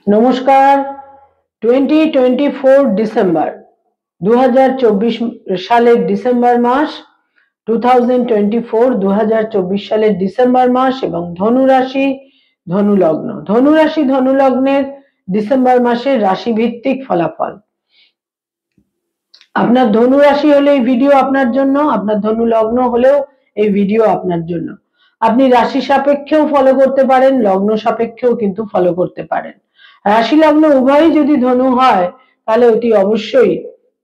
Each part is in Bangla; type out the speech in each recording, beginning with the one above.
নমস্কার। 2024 ডিসেম্বর 2024 সালের ডিসেম্বর মাস, 2024 সালের ডিসেম্বর মাস এবং ধনুরাশি ধনুলগ্ন। ধনুরাশি ধনুলগ্নের ডিসেম্বর মাসের রাশিভিত্তিক ফলাফল। আপনার ধনুরাশি হলে এই ভিডিও আপনার জন্য, আপনার ধনুলগ্ন হলেও এই ভিডিও আপনার জন্য। আপনি রাশি সাপেক্ষেও ফলো করতে পারেন, লগ্ন সাপেক্ষেও কিন্তু ফলো করতে পারেন। রাশি লগ্ন উভয়ই যদি ধনু হয় তাহলে অতি অবশ্যই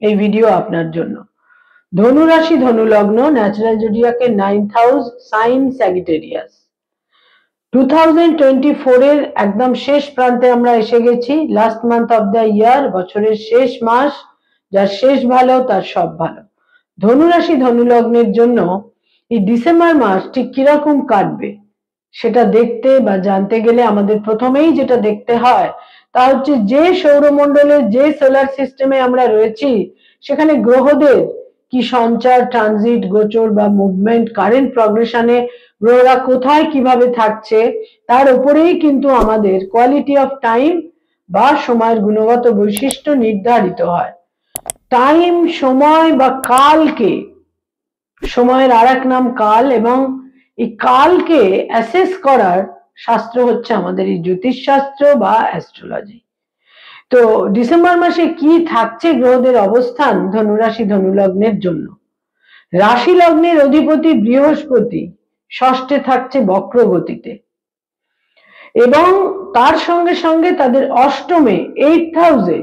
এই ভিডিও আপনার জন্য। ধনু রাশি ধনু লগ্ন, ন্যাচারাল জোডিয়াকের 9th হাউস, সাইন স্যাজিটেরিয়াস। 2024 এর একদম শেষ প্রান্তে আমরা এসে গেছি। Last month of the year, বছরের শেষ মাস। যার শেষ ভালো তার সব ভালো। ধনু রাশি ধনু লগ্নের জন্য এই ডিসেম্বর মাস ঠিক কিরকম কাটবে সেটা দেখতে বা জানতে গেলে আমাদের প্রথমেই যেটা দেখতে হয় তা হচ্ছে যে সৌরমণ্ডলে, যে সোলার সিস্টেমে আমরা রয়েছি সেখানে গ্রহদের কি সঞ্চার, ট্রানজিট, গোচর বা মুভমেন্ট, কারেন্ট প্রগ্রেশনে গ্রহরা কোথায় কিভাবে থাকছে তার উপরেই কিন্তু আমাদের কোয়ালিটি অফ টাইম বা সময়ের গুণগত বৈশিষ্ট্য নির্ধারিত হয়। টাইম, সময় বা কালকে, সময়ের আর এক নাম কাল, এবং এই কালকে অ্যাসেস করার শাস্ত্র হচ্ছে আমাদের এই জ্যোতিষশাস্ত্র বা অ্যাস্ট্রোলজি। তো ডিসেম্বর মাসে কি থাকছে গ্রহদের অবস্থান ধনুরাশি ধনুলগ্নের জন্য। রাশি লগ্নের অধিপতি বৃহস্পতি ষষ্ঠে থাকছে বক্র গতিতে, এবং তার সঙ্গে সঙ্গে তাদের অষ্টমে 8th হাউসে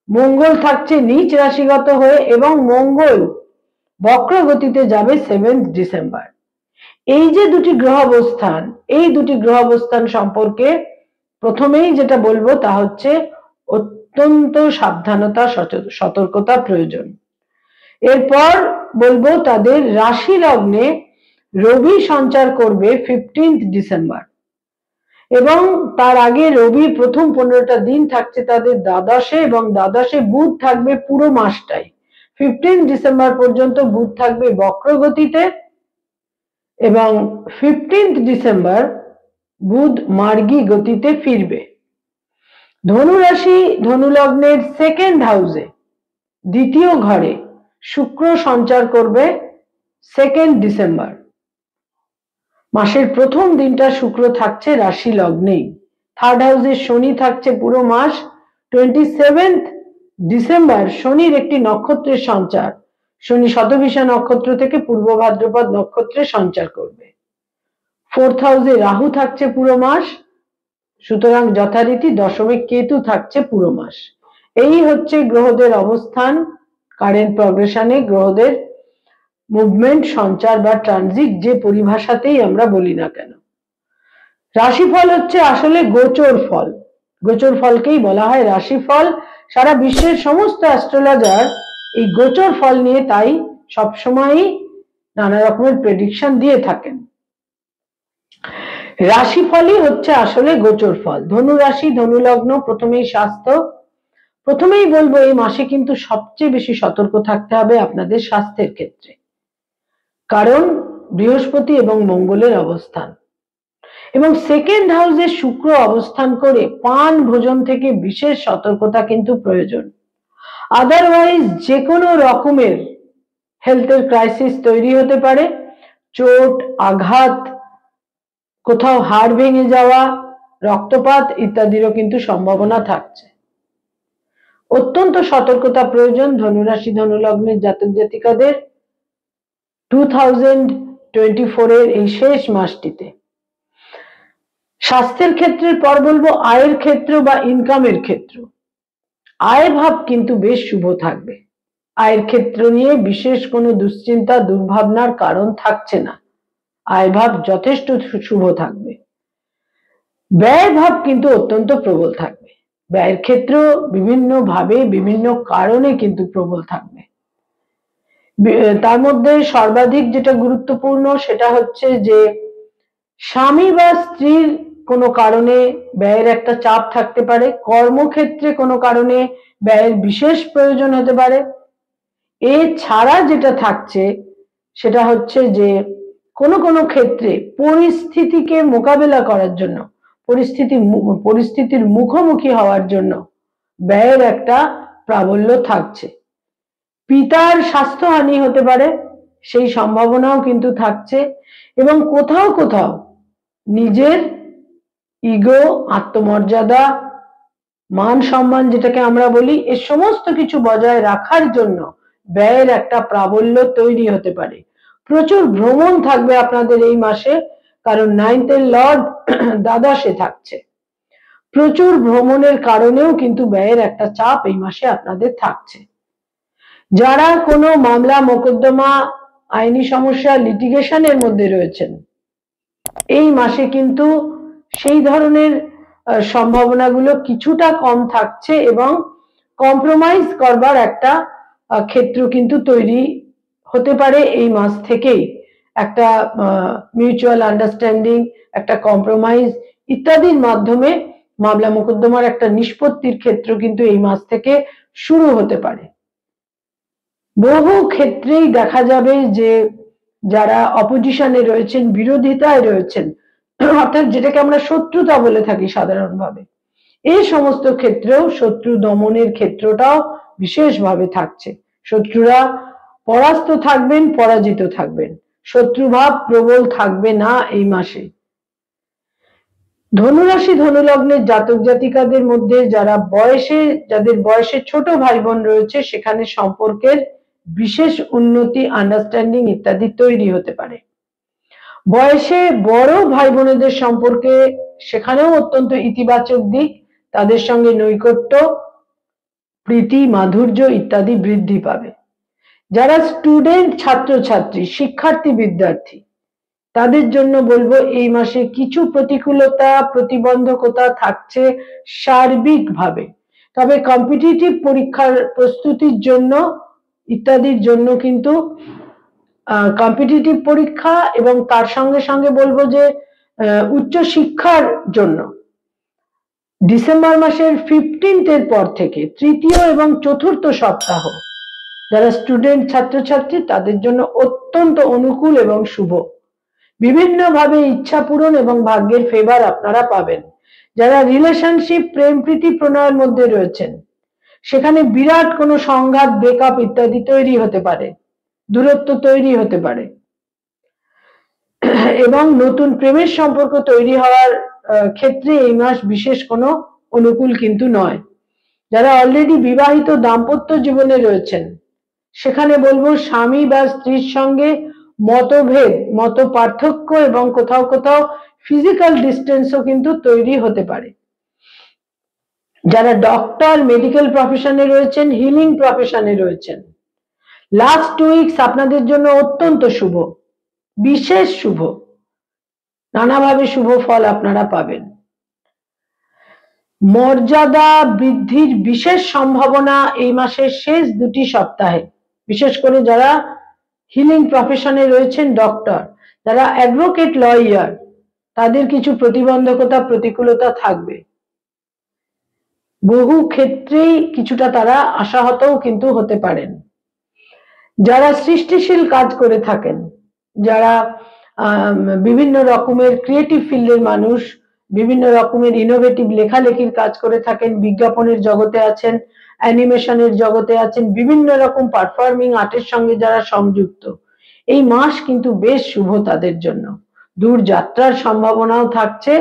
মঙ্গল থাকছে নিচ রাশিগত হয়ে, এবং মঙ্গল বক্র গতিতে যাবে 7th ডিসেম্বর। এই যে দুটি গ্রহ অবস্থান, এই দুটি গ্রহ অবস্থান সম্পর্কে প্রথমেই যেটা বলবো তা হচ্ছে অত্যন্ত সাবধানতা, সতর্কতা প্রয়োজন। এরপর বলবো তাদের রাশি লগ্নে রবি সঞ্চার করবে 15th ডিসেম্বর, এবং তার আগে রবি প্রথম 15টা দিন থাকছে তাদের দ্বাদশে, এবং দ্বাদশে বুধ থাকবে পুরো মাসটাই। 15 ডিসেম্বর পর্যন্ত বুধ থাকবে বক্র গতিতে, এবং 15th ডিসেম্বর বুধ মার্গী গতিতে ফিরবে। ধনু রাশি ধনু লগ্নের 2nd হাউসে, দ্বিতীয় ঘরে শুক্র সঞ্চার করবে 2nd ডিসেম্বর। মাসের প্রথম দিনটা শুক্র থাকছে রাশি লগ্নেই। 3rd হাউসে শনি থাকছে পুরো মাস। 27th ডিসেম্বর শনির একটি নক্ষত্রের সঞ্চার, শনি শতভিষা নক্ষত্র থেকে পূর্ব ভাদ্রপদ নক্ষত্রে সঞ্চার করবে। 4th হাউসে রাহু থাকছে পুরো মাস, সুতরাং যথারীতি দশমে কেতু থাকছে পুরো মাস। এই হচ্ছে গ্রহদের অবস্থান, কারেন্ট প্রগ্রেশনে গ্রহদের মুভমেন্ট, সঞ্চার বা ট্রানজিট যে পরিভাষাতেই আমরা বলি না কেন। রাশিফল হচ্ছে আসলে গোচর ফল, গোচর ফলকেই বলা হয় রাশিফল। সারা বিশ্বের সমস্ত অ্যাস্ট্রোলজার এই গোচর ফল নিয়ে তাই সবসময়ই নানা রকমের প্রেডিকশন দিয়ে থাকেন। রাশিফলই হচ্ছে আসলে গোচর ফল। ধনু রাশি ধনু লগ্ন, প্রথমেই স্বাস্থ্য। প্রথমেই বলবো এই মাসে কিন্তু সবচেয়ে বেশি সতর্ক থাকতে হবে আপনাদের স্বাস্থ্যের ক্ষেত্রে, কারণ বৃহস্পতি এবং মঙ্গলের অবস্থান, এবং 2nd হাউসে শুক্র অবস্থান করে পান ভোজন থেকে বিশেষ সতর্কতা কিন্তু প্রয়োজন। আদারওয়াইজ যে কোনো রকমের হেলথের ক্রাইসিস তৈরি হতে পারে। চোট, আঘাত, কোথাও হাড় ভেঙে যাওয়া, রক্তপাত ইত্যাদিরও কিন্তু সম্ভাবনা থাকছে। অত্যন্ত সতর্কতা প্রয়োজন ধনুরাশি ধনুলগ্নের জাতক জাতিকাদের 2024 এর এই শেষ মাসটিতে। স্বাস্থ্যের ক্ষেত্রের পর বলবো আয়ের ক্ষেত্র বা ইনকামের ক্ষেত্র। আয় ভাব কিন্তু বেশ শুভ থাকবে। আয়ের ক্ষেত্র নিয়ে বিশেষ কোনো দুশ্চিন্তা দুর্ভাবনার কারণ থাকছে না। আয় ভাব যথেষ্ট শুভ থাকবে। ব্যয় ভাব কিন্তু অত্যন্ত প্রবল থাকবে। ব্যয়ের ক্ষেত্র বিভিন্ন ভাবে বিভিন্ন কারণে কিন্তু প্রবল থাকবে। তার মধ্যে সর্বাধিক যেটা গুরুত্বপূর্ণ সেটা হচ্ছে যে স্বামী বা স্ত্রীর কোনো কারণে ব্যয়ের একটা চাপ থাকতে পারে। কর্মক্ষেত্রে কোনো কারণে ব্যয়ের বিশেষ প্রয়োজন হতে পারে। এছাড়া যেটা থাকছে সেটা হচ্ছে যে কোনো কোনো ক্ষেত্রে পরিস্থিতিকে মোকাবেলা করার জন্য, পরিস্থিতির মুখোমুখি হওয়ার জন্য ব্যয়ের একটা প্রাবল্য থাকছে। পিতার স্বাস্থ্যহানি হতে পারে, সেই সম্ভাবনাও কিন্তু থাকছে। এবং কোথাও কোথাও নিজের ইগো, আত্মমর্যাদা, মান সম্মান যেটাকে আমরা বলি, এ সমস্ত কিছু বজায় রাখার জন্য ব্যয়ের একটা প্রাবল্য তৈরি হতে পারে। প্রচুর ভ্রমণ থাকবে আপনাদের এই মাসে, কারণ 9th এর লর্ড দ্বাদশে থাকছে। প্রচুর ভ্রমণের কারণেও কিন্তু ব্যয়ের একটা চাপ এই মাসে আপনাদের থাকছে। যারা কোনো মামলা মোকদ্দমা, আইনি সমস্যা, লিটিগেশনের মধ্যে রয়েছেন, এই মাসে কিন্তু সেই ধরনের সম্ভাবনাগুলো কিছুটা কম থাকছে এবং কম্প্রোমাইজ করবার একটা ক্ষেত্র কিন্তু তৈরি হতে পারে এই মাস থেকেই। একটা মিউচুয়াল আন্ডারস্ট্যান্ডিং, একটা কম্প্রোমাইজ ইত্যাদির মাধ্যমে মামলা মোকদ্দমার একটা নিষ্পত্তির ক্ষেত্র কিন্তু এই মাস থেকে শুরু হতে পারে। বহু ক্ষেত্রেই দেখা যাবে যে যারা অপোজিশনে রয়েছেন, বিরোধিতায় রয়েছেন, অর্থাৎ যেটাকে আমরা শত্রুতা বলে থাকি সাধারণভাবে, এই সমস্ত ক্ষেত্রেও শত্রু দমনের ক্ষেত্রটাও বিশেষভাবে থাকছে। শত্রুরা পরাস্ত থাকবেন, পরাজিত থাকবেন, শত্রুভাব প্রবল থাকবে না এই মাসে। ধনুরাশি ধনুলগ্নের জাতক জাতিকাদের মধ্যে যাদের বয়সে ছোট ভাই বোন রয়েছে, সেখানে সম্পর্কের বিশেষ উন্নতি, আন্ডারস্ট্যান্ডিং ইত্যাদি তৈরি হতে পারে। বয়সে বড় ভাই বোনেদের সম্পর্কে সেখানেও অত্যন্ত ইতিবাচক দিক, তাদের সঙ্গে নৈকট্য, প্রীতি, মাধুর্য ইত্যাদি বৃদ্ধি পাবে। যারা স্টুডেন্ট, ছাত্রছাত্রী, শিক্ষার্থী, বিদ্যার্থী, তাদের জন্য বলবো এই মাসে কিছু প্রতিকূলতা, প্রতিবন্ধকতা থাকছে সার্বিকভাবে। তবে কম্পিটিটিভ পরীক্ষার প্রস্তুতির জন্য ইত্যাদির জন্য কিন্তু কম্পিটিটিভ পরীক্ষা এবং তার সঙ্গে সঙ্গে বলবো যে উচ্চ শিক্ষার জন্য ডিসেম্বর মাসের 15th এর পর থেকে তৃতীয় এবং চতুর্থ সপ্তাহ যারা স্টুডেন্ট, ছাত্রছাত্রী, তাদের জন্য অত্যন্ত অনুকূল এবং শুভ। বিভিন্নভাবে ইচ্ছা পূরণ এবং ভাগ্যের ফেভার আপনারা পাবেন। যারা রিলেশনশিপ, প্রেম, প্রীতি, প্রণয়ের মধ্যে রয়েছেন, সেখানে বিরাট কোনো সংঘাত, ব্রেকআপ ইত্যাদি তৈরি হতে পারে, দূরত্ব তৈরি হতে পারে এবং নতুন প্রেমের সম্পর্ক তৈরি হওয়ার ক্ষেত্রে এই মাস বিশেষ কোনো অনুকূল কিন্তু নয়। যারা অলরেডি বিবাহিত দাম্পত্য জীবনে রয়েছেন, সেখানে বলবো স্বামী বা স্ত্রীর সঙ্গে মতভেদ, মত পার্থক্য এবং কোথাও কোথাও ফিজিক্যাল ডিস্টেন্সও কিন্তু তৈরি হতে পারে। যারা ডক্টর, মেডিকেল প্রফেশনে রয়েছেন, হিলিং প্রফেশনে রয়েছেন, লাস্ট 2 উইকস আপনাদের জন্য অত্যন্ত শুভ, বিশেষ শুভ, নানাভাবে শুভ ফল আপনারা পাবেন। মর্যাদা বৃদ্ধির বিশেষ সম্ভাবনা এই মাসের শেষ 2টি সপ্তাহে, বিশেষ করে যারা হিলিং প্রফেশনে রয়েছেন, ডক্টর, যারা অ্যাডভোকেট, লয়ার, তাদের কিছু প্রতিবন্ধকতা, প্রতিকূলতা থাকবে। বহু ক্ষেত্রেই কিছুটা তারা আশাহতও কিন্তু হতে পারেন। যারা সৃষ্টিশীল কাজ করে থাকেন, যারা বিভিন্ন রকমের ক্রিয়েটিভ ফিল্ডের মানুষ, বিভিন্ন রকমের ইনোভেটিভ লেখালেখির কাজ করে থাকেন, বিজ্ঞাপনের জগতে আছেন, অ্যানিমেশনের জগতে আছেন, বিভিন্ন রকম পারফর্মিং আর্টের সঙ্গে যারা সংযুক্ত, এই মাস কিন্তু বেশ শুভ তাদের জন্য। দূর যাত্রার সম্ভাবনাও থাকছে,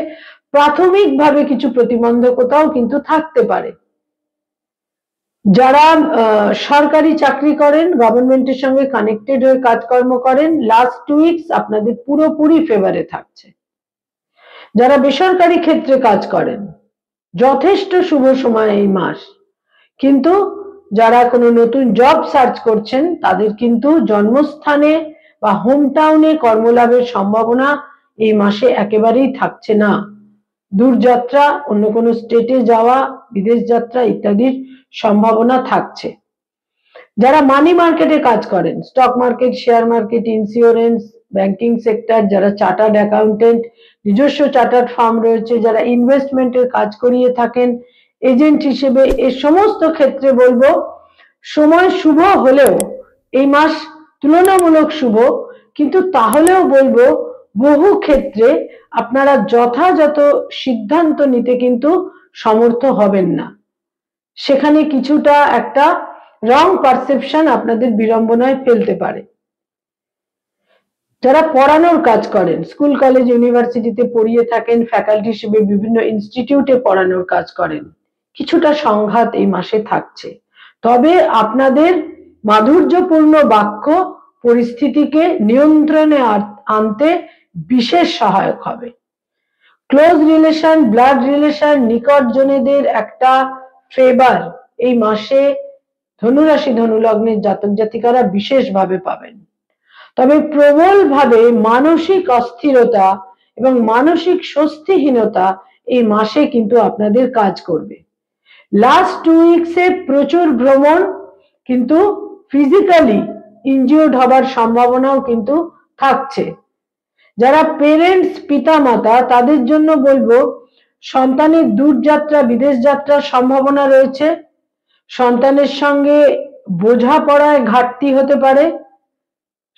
প্রাথমিকভাবে কিছু প্রতিবন্ধকতাও কিন্তু থাকতে পারে। যারা সরকারি চাকরি করেন, গভর্নমেন্টের সঙ্গে কানেক্টেড হয়ে কাজকর্ম করেন, লাস্ট 2 উইকস আপনাদের পুরোপুরি ফেভারে থাকছে। যারা বেসরকারি ক্ষেত্রে কাজ করেন, যথেষ্ট শুভ সময় এই মাস। কিন্তু যারা কোনো নতুন জব সার্চ করছেন, তাদের কিন্তু জন্মস্থানে বা হোম টাউনে কর্মলাভের সম্ভাবনা এই মাসে একেবারেই থাকছে না। দূরযাত্রা, অন্য কোনো স্টেটে যাওয়া, বিদেশ যাত্রা ইত্যাদির সম্ভাবনা থাকছে। যারা মানি মার্কেটে কাজ করেন, stock market, share market, insurance, banking sector, যারা চার্টার্ড অ্যাকাউন্টেন্ট, নিজস্ব চার্টার্ড ফার্ম রয়েছে, যারা ইনভেস্টমেন্টের কাজ করিয়ে থাকেন এজেন্ট হিসেবে, এই সমস্ত ক্ষেত্রে বলবো সময় শুভ হলেও এই মাস তুলনামূলক শুভ, কিন্তু তাহলেও বলবো বহু ক্ষেত্রে আপনারা যথাযথ সিদ্ধান্ত নিতে কিন্তু সমর্থ হবেন না, সেখানে কিছুটা একটা রং পারসেপশন আপনাদের বিড়ম্বনায় ফেলতে পারে। যারা পড়ানোর কাজ করেন, স্কুল কলেজ ইউনিভার্সিটিতে পড়িয়ে থাকেন, ফ্যাকাল্টি হিসেবে বিভিন্ন ইনস্টিটিউটে পড়ানোর কাজ করেন, কিছুটা সংঘাত এই মাসে থাকছে। তবে আপনাদের মাধুর্যপূর্ণ বাক্য পরিস্থিতিকে নিয়ন্ত্রণে আনতে বিশেষ সহায়ক হবে। ক্লোজ রিলেশন, ব্লাড রিলেশন, নিকটজনেদের একটা ফেভার এই মাসে ধনুরাশি ধনুলগ্নের জাতক জাতিকারা বিশেষভাবে পাবেন। তবে প্রবলভাবে মানসিক অস্থিরতা এবং মানসিক স্বস্তিহীনতা এই মাসে কিন্তু আপনাদের কাজ করবে। লাস্ট 2 উইকসে প্রচুর ভ্রমণ, কিন্তু ফিজিক্যালি ইনজিওর্ড হবার সম্ভাবনাও কিন্তু থাকছে। যারা পেরেন্টস, পিতা মাতা, তাদের জন্য বলবো সন্তানের দূরযাত্রা, বিদেশ যাত্রার সম্ভাবনা রয়েছে। সন্তানের সঙ্গে বোঝাপড়ায় ঘাটতি হতে পারে।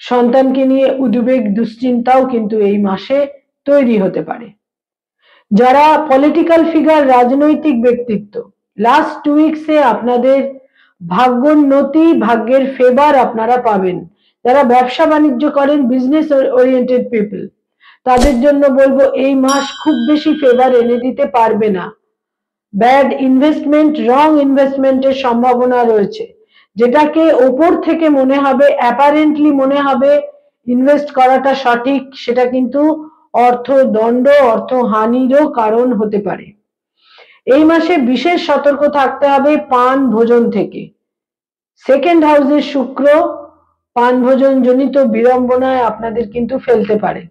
সন্তানকে নিয়ে উদ্বেগ, দুশ্চিন্তাও কিন্তু এই মাসে তৈরি হতে পারে। যারা পলিটিক্যাল ফিগার, রাজনৈতিক ব্যক্তিত্ব, লাস্ট 2 উইকসে আপনাদের ভাগ্যোন্নতি, ভাগ্যের ফেভার আপনারা পাবেন। যারা ব্যবসা বাণিজ্য করেন, বিজনেস ওরিয়েন্টেড পিপল, তাদের জন্য বলবো এই মাস খুব বেশি ফেভার এনে দিতে পারবে না। ব্যাড ইনভেস্টমেন্ট, রং ইনভেস্টমেন্টের সম্ভাবনা রয়েছে। যেটাকে ওপর থেকে মনে হবে, অ্যাপারেন্টলি মনে হবে ইনভেস্ট করাটা সঠিক, সেটা কিন্তু অর্থদণ্ড, অর্থহানিরও কারণ হতে পারে। এই মাসে বিশেষ সতর্ক থাকতে হবে পান ভোজন থেকে। সেকেন্ড হাউসের শুক্র পান ভোজন জনিত বিড়ম্বনায় আপনাদের কিন্তু ফেলতে পারে।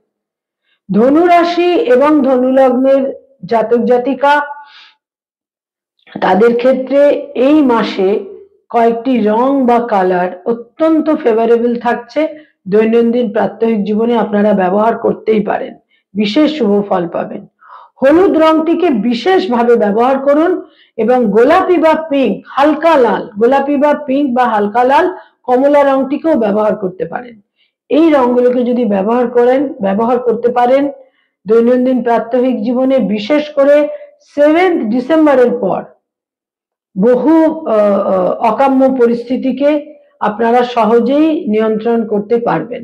ধনুরাশি এবং ধনুলগ্নের জাতক জাতিকা, তাদের ক্ষেত্রে এই মাসে কয়েকটি রং বা কালার অত্যন্ত ফেভারেবল থাকছে। দৈনন্দিন প্রাত্যহিক জীবনে আপনারা ব্যবহার করতেই পারেন, বিশেষ শুভ ফল পাবেন। হলুদ রংটিকে বিশেষভাবে ব্যবহার করুন এবং গোলাপি বা পিঙ্ক, হালকা লাল, গোলাপি বা পিঙ্ক বা হালকা লাল, কমলা রংটিকেও ব্যবহার করতে পারেন। এই রংগুলোকে যদি ব্যবহার করতে পারেন দৈনন্দিন প্রাত্যহিক জীবনে, বিশেষ করে 7 ডিসেম্বরের পর বহু অকাম্য পরিস্থিতিকে আপনারা সহজেই নিয়ন্ত্রণ করতে পারবেন।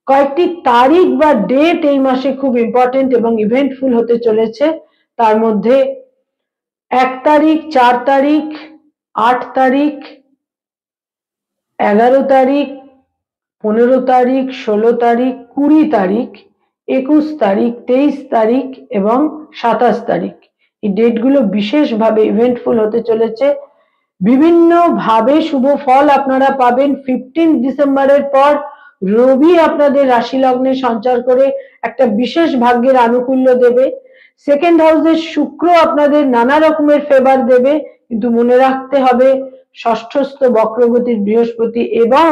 কয়েকটি তারিখ বা ডেট এই মাসে খুব ইম্পর্টেন্ট এবং ইভেন্টফুল হতে চলেছে। তার মধ্যে 1 তারিখ, 4 তারিখ, 8 তারিখ, 11 তারিখ, 15 তারিখ, 16 তারিখ, 20 তারিখ, 21 তারিখ, 23 তারিখ এবং 27 তারিখ। এই ডেটগুলো বিশেষভাবে ইভেন্টফুল হতে চলেছে। বিভিন্ন ভাবে শুভ ফল আপনারা পাবেন। 15 ডিসেম্বরের পর রবি আপনাদের রাশি লগ্নে সঞ্চার করে একটা বিশেষ ভাগ্যের আনুকূল্য দেবে। সেকেন্ড হাউসের শুক্র আপনাদের নানা রকমের ফেভার দেবে, কিন্তু মনে রাখতে হবে ষষ্ঠস্থ বক্রগতির বৃহস্পতি এবং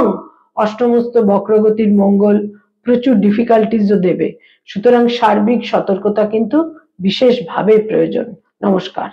অষ্টমস্থ বক্রগতির মঙ্গল প্রচুর ডিফিকাল্টিজও দেবে। সুতরাং সার্বিক সতর্কতা কিন্তু বিশেষভাবে প্রয়োজন। নমস্কার।